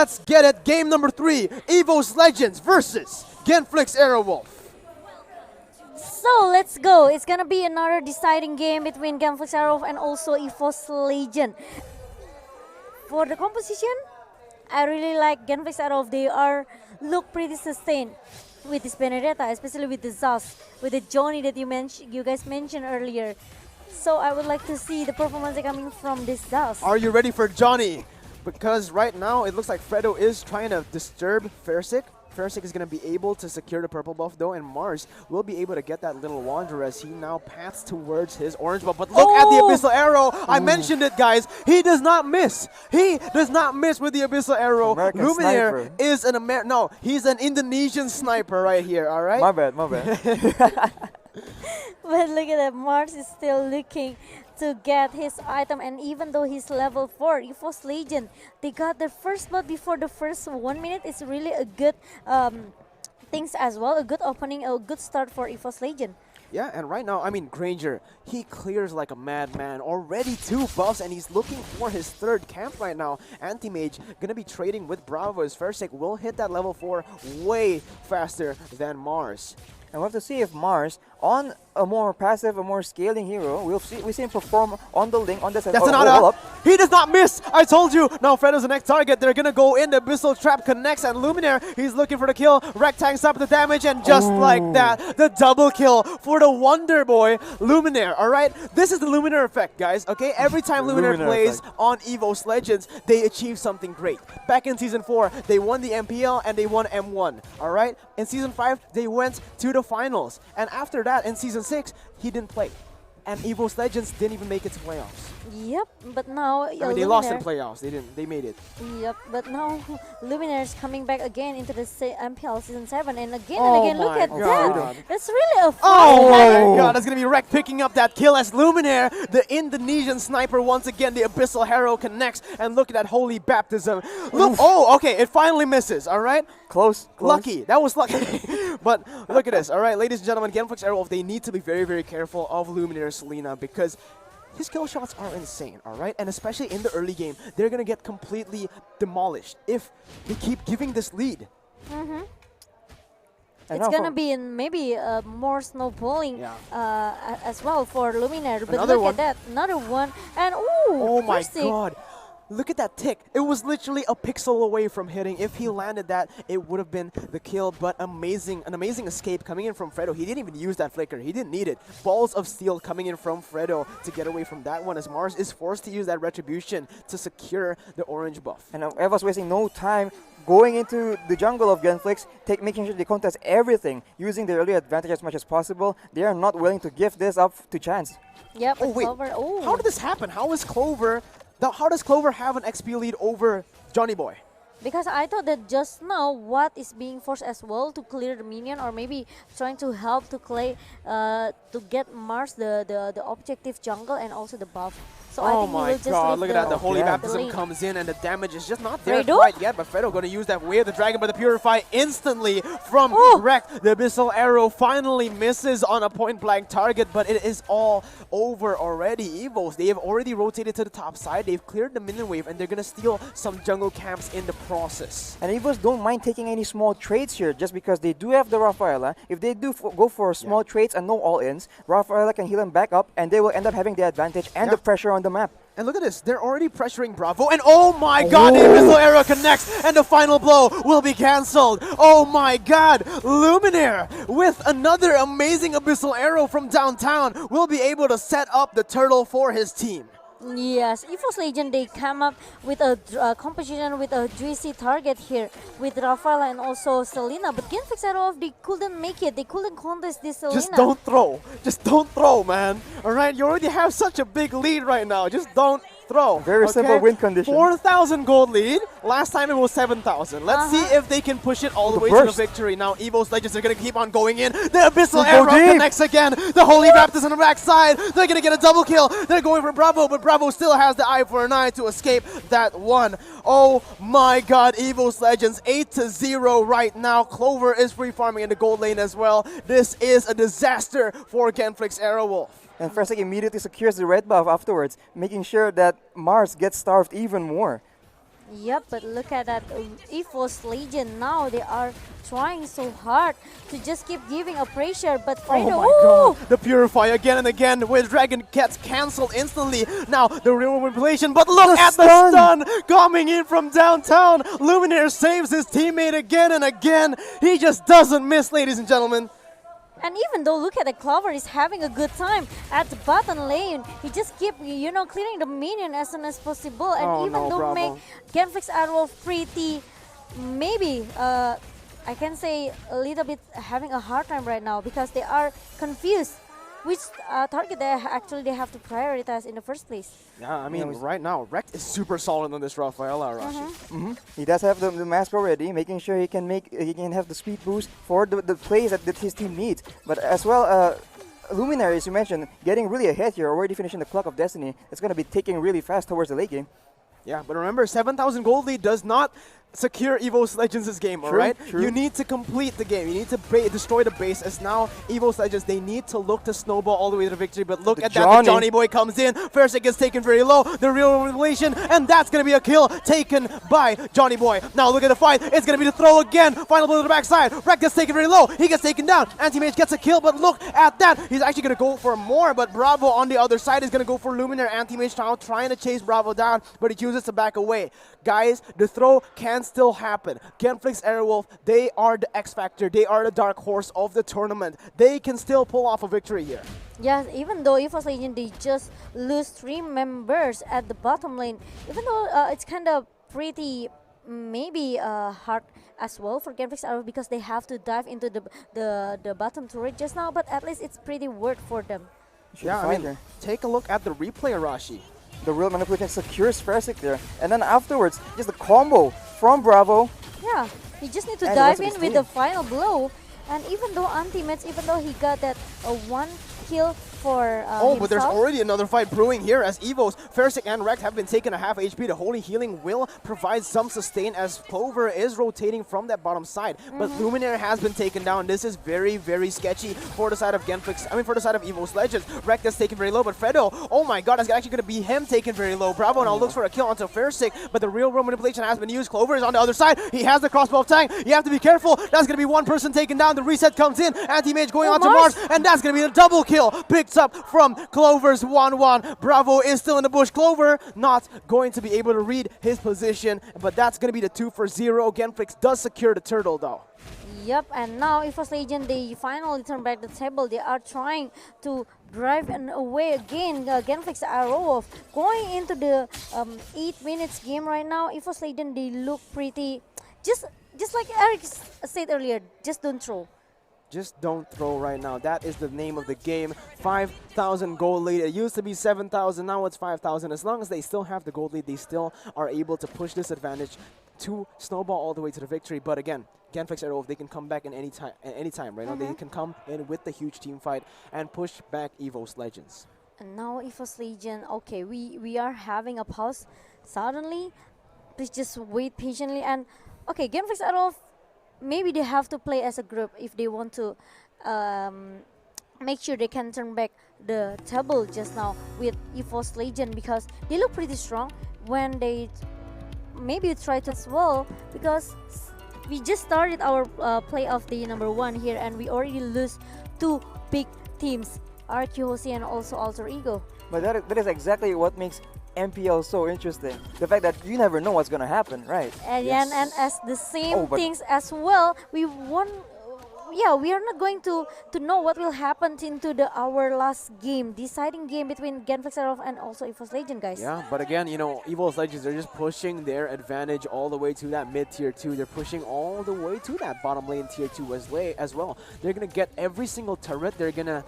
Let's get it. Game number 3. Evos Legends versus Genflix Aerowolf. So let's go. It's gonna be another deciding game between Genflix Aerowolf and also Evos Legend. For the composition, I really like Genflix Aerowolf. They look pretty sustained with this Benedetta, especially with the Zas, with the Johnny that you guys mentioned earlier. So I would like to see the performance coming from this Zas. Are you ready for Johnny? Because right now it looks like Fredo is trying to disturb Fersic. Fersic is going to be able to secure the purple buff though, and Mars will be able to get that little Wanderer as he now paths towards his orange buff. But look at the Abyssal Arrow. I mentioned it, guys. He does not miss. He does not miss with the Abyssal Arrow. American Luminaire sniper. is no, he's an Indonesian sniper right here, all right? My bad, my bad. But look at that, Mars is still looking to get his item, and even though he's level 4, Evos Legend, they got their first blood before the first 1 minute. It's really a good things as well, a good opening, a good start for Evos Legend. Yeah, and right now, I mean, Granger, he clears like a madman. Already 2 buffs, and he's looking for his 3rd camp right now. Anti-Mage gonna be trading with Bravo as Fersic will hit that level 4 way faster than Mars. And we'll have to see if Mars, on a more passive, a more scaling hero, we see him perform on the link, on the side. That's another. He does not miss. I told you. Now Fredo's the next target. They're gonna go in. The Abyssal Trap connects, and Luminaire, he's looking for the kill. Rec tanks up the damage, and just like that, the double kill for the Wonder Boy Luminaire. All right, this is the Luminaire effect, guys. Okay, every time Luminaire plays on Evos Legends, they achieve something great. Back in Season 4, they won the MPL and they won M1. All right, in Season 5, they went to the finals, and after that, in Season 6, he didn't play. And Evos Legends didn't even make it to playoffs. Yep, but now I mean, they lost in playoffs. They didn't. They made it. Yep, but now Luminaire is coming back again into the MPL Season 7, and again, look at that. That's really a fun Oh my god, that's going to be Rec picking up that kill as Luminaire, the Indonesian sniper, once again, the Abyssal Harrow connects, and look at that holy baptism. Look, okay, it finally misses, all right? Close. Lucky, that was lucky. But look at this, all right, ladies and gentlemen, Genflix Aerowolf, they need to be very, very careful of Luminaire Selena because his kill shots are insane, all right? And especially in the early game, they're going to get completely demolished if they keep giving this lead. It's going to be in maybe more snowballing as well for Luminaire. But look at that, another one. And oh my god. Look at that tick. It was literally a pixel away from hitting. If he landed that, it would have been the kill. But an amazing escape coming in from Fredo. He didn't even use that flicker. He didn't need it. Balls of steel coming in from Fredo to get away from that one as Mars is forced to use that retribution to secure the orange buff. And Evos wasting no time going into the jungle of Genflix, making sure they contest everything, using the early advantage as much as possible. They are not willing to give this up to chance. Yep, oh wait, how did this happen? How does Clover have an XP lead over Johnny Boy? Because I thought that just now Watt is being forced as well to clear the minion, or maybe trying to help to get Mars the objective jungle and also the buff. So I think he will just look at that, the Holy Baptism comes in and the damage is just not there quite yet, but Fredo going to use that Way of the Dragon, but the Purify instantly from Rec. The Abyssal Arrow finally misses on a point-blank target, but it is all over already. Evos, they have already rotated to the top side, they've cleared the minion wave, and they're going to steal some jungle camps in the process. And Evos don't mind taking any small trades here, just because they do have the Rafaela. If they do go for small trades and no all-ins, Rafaela can heal them back up, and they will end up having the advantage and the pressure on the map. And look at this, they're already pressuring Bravo, and oh my god, the Abyssal Arrow connects, and the final blow will be cancelled. Oh my god, Luminaire with another amazing Abyssal Arrow from downtown will be able to set up the turtle for his team. Yes, Evos Legend, they come up with a composition with a juicy target here with Rafaela and also Selena. But Genflix Aerowolf, they couldn't make it. They couldn't contest this Selena. Just don't throw. Just don't throw, man. All right, you already have such a big lead right now. Just don't throw. Very simple win condition. 4,000 gold lead. Last time it was 7,000. Let's see if they can push it all the way to the victory. Now Evos Legends are going to keep on going in. The Abyssal Arrow connects again. The Holy Baptist on the backside. They're going to get a double kill. They're going for Bravo, but Bravo still has the eye for an eye to escape that one. Oh my god, Evos Legends 8-0 right now. Clover is free farming in the gold lane as well. This is a disaster for Genflix Aerowolf. And Fersic immediately secures the red buff afterwards, making sure that Mars gets starved even more. Yep, but look at that Evos Legion now. They are trying so hard to just keep giving a pressure, but Fredo, Oh my god, the Purify again and again with Dragon gets cancelled instantly. Now the real manipulation, but look at the stun coming in from downtown. Luminaire saves his teammate again and again. He just doesn't miss, ladies and gentlemen. And even though look at the Clover is having a good time at the bottom lane, he just keep clearing the minion as soon as possible, and Oh even no, though Bravo. make Genflix Aerowolf pretty, maybe I can say a little bit having a hard time right now because they are confused which target they have to prioritize in the first place. Yeah, I mean, right now, Rekt is super solid on this Rafaela, Rashi. He does have the mask already, making sure he can have the speed boost for the plays that his team needs. But as well, Luminary, as you mentioned, getting really ahead here, already finishing the Clock of Destiny. It's going to be ticking really fast towards the late game. Yeah, but remember, 7,000 gold lead does not secure Evos Legends' game, alright? You need to complete the game. You need to destroy the base, as now Evos Legends, they need to look to snowball all the way to victory, but look at that, the Johnny Boy comes in, first it gets taken very low, the real revelation, and that's going to be a kill taken by Johnny Boy. Now look at the fight, it's going to be the throw again, final blow to the backside, Rekt gets taken very low, he gets taken down, Anti-Mage gets a kill, but look at that, he's actually going to go for more, but Bravo on the other side is going to go for Luminaire. Anti-Mage now trying to chase Bravo down, but he chooses to back away. Guys, the throw can still happen. Genflix Aerowolf, they are the X Factor. They are the dark horse of the tournament. They can still pull off a victory here. Yes, even though Evos Legion, they just lose 3 members at the bottom lane. Even though it's kind of pretty maybe hard as well for Genflix Aerowolf because they have to dive into the bottom turret just now, but at least it's pretty worth for them. Yeah, I mean, take a look at the replay, Arashi. The real manipulation secures Fersic there. And then afterwards, just the combo from Bravo. Yeah, he just need to dive in with the final blow. And even though Anti-Mage, even though he got that 1 kill for Oh, but there's already another fight brewing here as Evos, Fersic and Rekt have been taking a half HP. The Holy Healing will provide some sustain as Clover is rotating from that bottom side. But Luminaire has been taken down. This is very, very sketchy for the side of for the side of Evos Legends. Rekt is taken very low, but Fredo, oh my god, it's actually going to be him taken very low. Bravo now looks for a kill onto Fersic, but the real world manipulation has been used. Clover is on the other side. He has the crossbow of Tang. You have to be careful. That's going to be one person taken down. The reset comes in. Anti-Mage going on to Mars, and that's going to be a double kill. Picked up from Clover's 1-1. Bravo is still in the bush. Clover not going to be able to read his position, but that's going to be the 2-for-0. Genflix does secure the turtle though. Yep, and now Evos Legion, they finally turn back the table. They are trying to drive away again. Genflix Aerowolf going into the 8 minutes game right now. Evos Legion, they look pretty, just like Eric said earlier, just don't throw. Just don't throw right now. That is the name of the game. 5,000 gold lead. It used to be 7,000. Now it's 5,000. As long as they still have the gold lead, they still are able to push this advantage to snowball all the way to the victory. But again, Genflix Aerowolf, they can come back in any time right now. They can come in with the huge team fight and push back Evos Legends. And now Evos Legion, okay, we are having a pause suddenly. Please just wait patiently. And okay, Genflix Aerowolf, maybe they have to play as a group if they want to make sure they can turn back the table just now with Evos Legion, because they look pretty strong when they maybe try to as well, because we just started our playoff day #1 here and we already lose 2 big teams, RQ Hosi and also Alter Ego. But that is exactly what makes MPL so interesting. The fact that you never know what's going to happen, right? And, and as the same things as well, we won. Yeah, we are not going to know what will happen into our last game, deciding game between Genflix Aerowolf and also Evos Legion, guys. Yeah, but again, you know, Evos Legends, they're just pushing their advantage all the way to that mid tier 2. They're pushing all the way to that bottom lane tier 2 as well. They're going to get every single turret. They're going to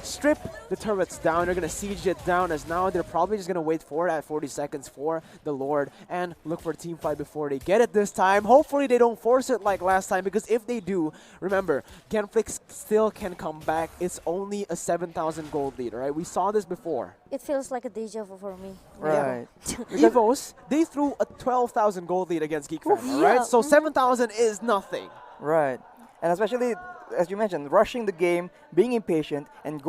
strip the turrets down. They're going to siege it down, as now they're probably just going to wait for it at 40 seconds for the Lord and look for a team fight before they get it this time. Hopefully they don't force it like last time, because if they do, remember, Genflix still can come back. It's only a 7,000 gold lead, right? We saw this before. It feels like a deja vu for me. Right. Evos, they threw a 12,000 gold lead against Geek Fam, right? So 7,000 is nothing. Right. And especially, as you mentioned, rushing the game, being impatient, and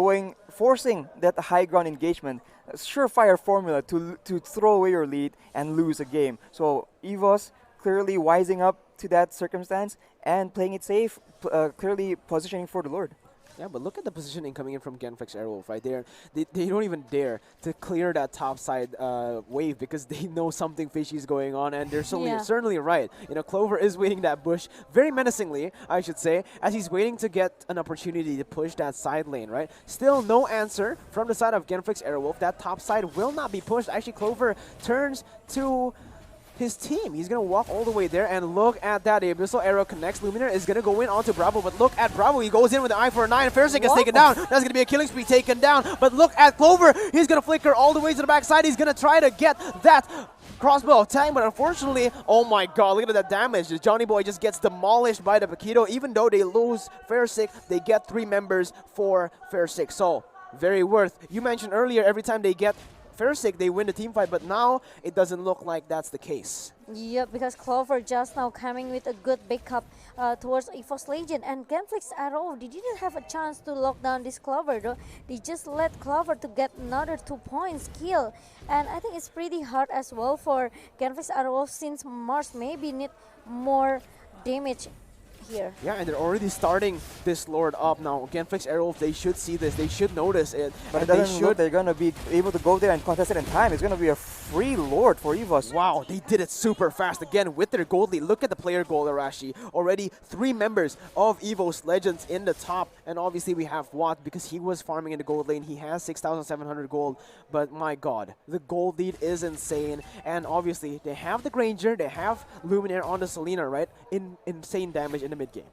forcing that high ground engagement, a surefire formula to throw away your lead and lose a game. So Evos clearly wising up to that circumstance and playing it safe, clearly positioning for the Lord. Yeah, but look at the positioning coming in from Genflix Aerowolf right there. They don't even dare to clear that top side wave because they know something fishy is going on, and they're certainly right. You know, Clover is waiting that bush very menacingly, I should say, as he's waiting to get an opportunity to push that side lane, right? Still no answer from the side of Genflix Aerowolf. That top side will not be pushed. Actually, Clover turns to his team. He's going to walk all the way there, and look at that. The Abyssal Arrow connects. Luminaire is going to go in onto Bravo, but look at Bravo. He goes in with the eye for a 9. Fairsick gets taken down. That's going to be a killing spree taken down, but look at Clover. He's going to flicker all the way to the backside. He's going to try to get that crossbow attack, but unfortunately, oh my god, look at that damage. The Johnny Boy just gets demolished by the Paquito. Even though they lose Fairsick, they get 3 members for Fairsick. So, very worth. You mentioned earlier, every time they get Fairsick, they win the team fight, but now it doesn't look like that's the case. Yep, because Clover just now coming with a good backup towards Evos Legend, and Genflix Aerowolf, they didn't have a chance to lock down this Clover though. They just let Clover to get another 2 points kill, and I think it's pretty hard as well for Genflix Aerowolf since Mars maybe need more damage here. Yeah, and they're already starting this Lord up now. Genflix Aerowolf, they should see this. They should notice it. But it doesn't look they're going to be able to go there and contest it in time. It's going to be a free Lord for Evos. Wow, they did it super fast again with their gold lead. Look at the player goal, Arashi. Already 3 members of Evos Legends in the top. And obviously we have Watt because he was farming in the gold lane. He has 6,700 gold. But my god, the gold lead is insane. And obviously they have the Granger, they have Luminaire on the Selena, right? Insane damage in the mid game.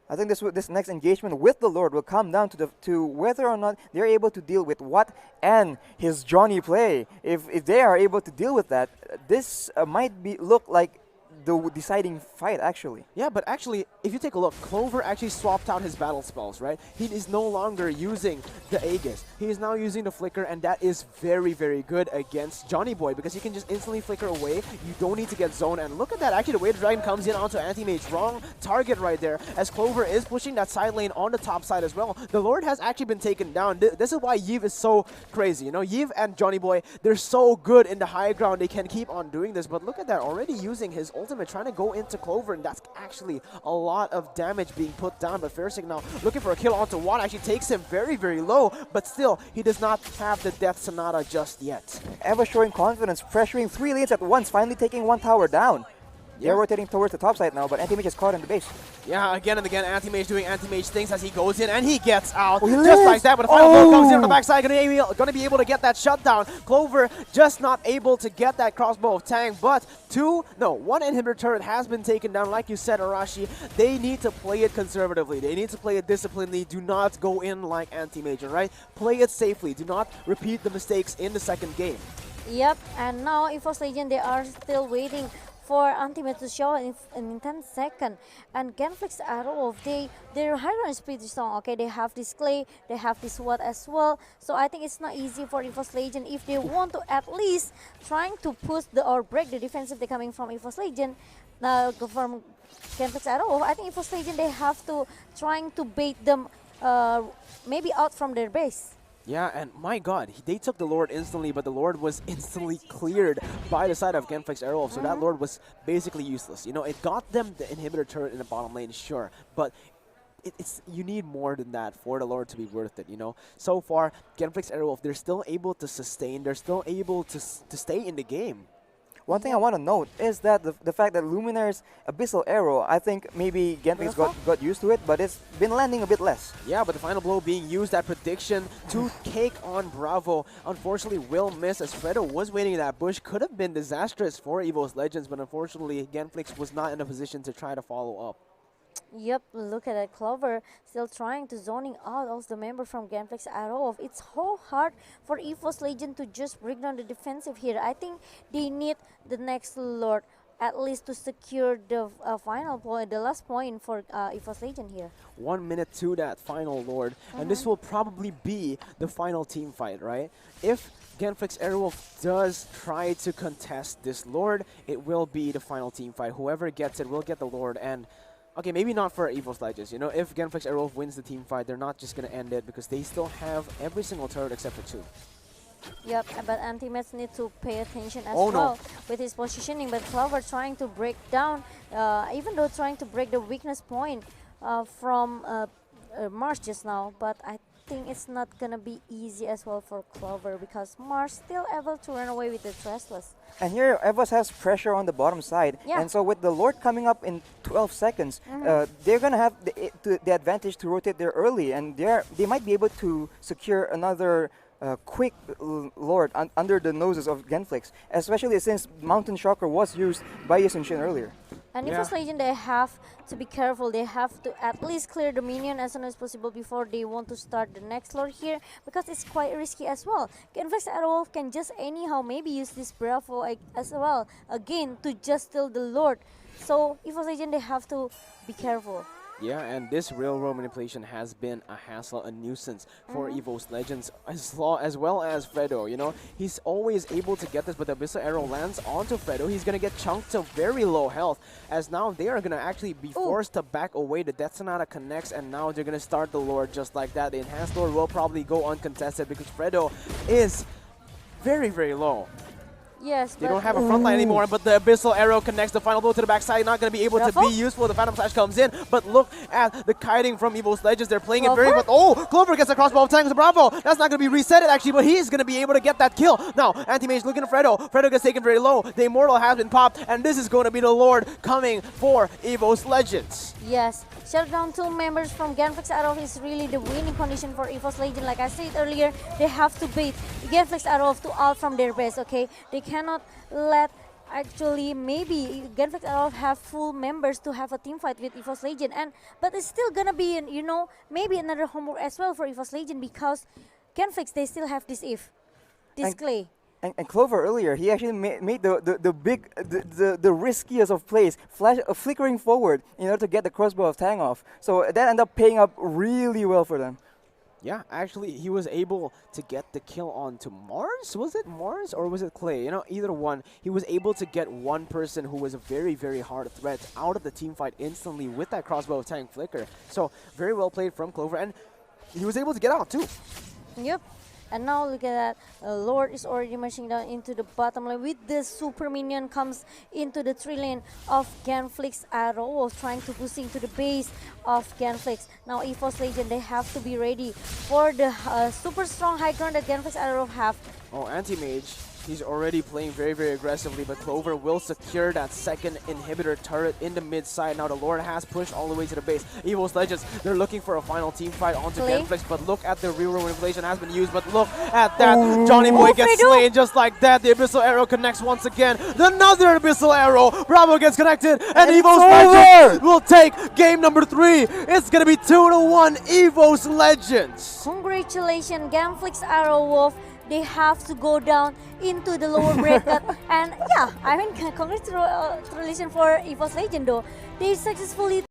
I think this next engagement with the Lord will come down to whether or not they're able to deal with Watt and his Johnny play. If they are able to deal with that, this might look like the deciding fight, actually. Yeah, but actually, if you take a look, Clover actually swapped out his battle spells, right? He is no longer using the Aegis. He is now using the Flicker, and that is very, very good against Johnny Boy because he can just instantly flicker away. You don't need to get zoned, and look at that. Actually, the way the Dragon comes in onto Anti-Mage, wrong target right there, as Clover is pushing that side lane on the top side as well. The Lord has actually been taken down. This is why Yiv is so crazy. You know, Yiv and Johnny Boy, they're so good in the high ground. They can keep on doing this, but look at that, already using his ultimate, trying to go into Clover, and that's actually a lot of damage being put down. But Fairsick now looking for a kill onto Watt, actually takes him very, very low, but still, he does not have the Death Sonata just yet. Eva showing confidence, pressuring 3 lanes at once, finally taking 1 tower down. They're rotating towards the top side now, but Anti-Mage is caught in the base. Yeah, again and again, Anti-Mage doing Anti-Mage things as he goes in, and he gets out just like that. But the final blow comes in on the backside, gonna be able to get that shutdown. Clover just not able to get that crossbow of Tang, but 1 inhibitor turret has been taken down. Like you said, Arashi, they need to play it conservatively. They need to play it disciplinedly. Do not go in like Anti-Mage, right? Play it safely. Do not repeat the mistakes in the second game. Yep, and now Evos Legend, they are still waiting for Anti-Mage to show in 10 seconds. And Genflix Aerowolf, their high ground is pretty strong. Okay, they have this Clay, they have this Watt as well. So I think it's not easy for Evos Legend if they want to at least trying to push or break the defensive they're coming from Evos Legend. From Genflix Aerowolf, I think Evos Legend, they have to trying to bait them maybe out from their base. Yeah, and my god, they took the Lord instantly, but the Lord was instantly cleared by the side of Genflix Aerowolf, so that Lord was basically useless. You know, it got them the inhibitor turret in the bottom lane, sure, but you need more than that for the Lord to be worth it, you know. So far, Genflix Aerowolf, they're still able to sustain, they're still able to stay in the game. One thing I want to note is that the fact that Luminaire's Abyssal Arrow, I think maybe Genflix got used to it, but it's been landing a bit less. Yeah, but the final blow being used, that prediction to take on Bravo, unfortunately will miss as Fredo was waiting in that bush. Could have been disastrous for Evos Legends, but unfortunately Genflix was not in a position to try to follow up. Yep, look at that. Clover still trying to zoning out also the member from Genflix Aerowolf. It's so hard for Evos Legend to just bring down the defensive here. I think they need the next Lord at least to secure the final point, the last point for Evos Legend here. 1 minute to that final Lord, and this will probably be the final team fight, right? If Genflix Aerowolf does try to contest this Lord, it will be the final team fight. Whoever gets it will get the Lord, and Okay, maybe not for Evos Legends. You know, if Genflix Aerowolf wins the team fight, they're not just gonna end it because they still have every single turret except for 2. Yep, but anti-mats need to pay attention as Oh, no. well with his positioning. But Clover trying to break down, even though trying to break the weakness point from Mars just now. But I think it's not gonna be easy as well for Clover because Mars still able to run away with the Trestless. And here, Evos has pressure on the bottom side. Yeah. And so with the Lord coming up in 12 seconds, they're going to have the advantage to rotate there early. And they might be able to secure another quick Lord under the noses of Genflix, especially since Mountain Shocker was used by Yusun earlier. And Yeah. Evos Legend, they have to be careful. They have to at least clear the minion as soon as possible before they want to start the next Lord here because it's quite risky as well. Genflix Aerowolf can just anyhow maybe use this Bravo as well again to just steal the Lord. So Evos Legend, they have to be careful. Yeah, and this railroad manipulation has been a hassle, a nuisance for Evos Legends as well as Fredo. You know, he's always able to get this, but the Abyssal Arrow lands onto Fredo. He's going to get chunked to very low health, as now they are going to actually be forced to back away. The Death Sonata connects, and now they're going to start the Lord just like that. The Enhanced Lord will probably go uncontested because Fredo is very, very low. Yes, They but don't have a front line anymore, but the Abyssal Arrow connects the final blow to the backside. Not going to be able to be useful. The Phantom Slash comes in, but look at the kiting from Evos Legends. They're playing it very well. Oh, Clover gets a crossbow of tanks. Bravo. That's not going to be reset actually, but he's going to be able to get that kill. Now, Anti-Mage looking at Fredo. Fredo gets taken very low. The Immortal has been popped, and this is going to be the Lord coming for Evos Legends. yes, shut down 2 members from Genflix Aerowolf is really the winning condition for Evos Legend. Like I said earlier, they have to bait Genflix Aerowolf to out from their base, okay? They cannot let actually maybe Genflix Aerowolf have full members to have a team fight with Evos Legend, but it's still gonna be, you know, maybe another homework as well for Evos Legend because Genflix, they still have this Clay. And Clover earlier, he actually made the riskiest of plays, flickering forward in order to get the crossbow of Tang off. So that ended up paying up really well for them. Yeah, actually, he was able to get the kill onto Mars? Was it Mars or was it Clay? You know, either one. He was able to get one person who was a very, very hard threat out of the team fight instantly with that crossbow of Tang flicker. So, very well played from Clover, and he was able to get out too. Yep. And now look at that, Lord is already marching down into the bottom lane with the super minion comes into the 3 lane of Genflix Aerowolf trying to push into the base of Genflix. Now Evos Legend, they have to be ready for the super strong high ground that Genflix Aerowolf have. Oh, Anti-Mage. He's already playing very, very aggressively, but Clover will secure that second inhibitor turret in the mid side. Now the Lord has pushed all the way to the base. Evos Legends, they're looking for a final team fight onto Genflix, but look at the reroll manipulation has been used, but look at that. Johnny Boy gets slain just like that. The Abyssal Arrow connects once again. Another Abyssal Arrow. Bravo gets connected, and Evos Legends will take game number 3. It's going to be 2-1 Evos Legends. Congratulations, Genflix Aerowolf. They have to go down into the lower bracket. And yeah, I mean, congratulations for Evos Legend though. They successfully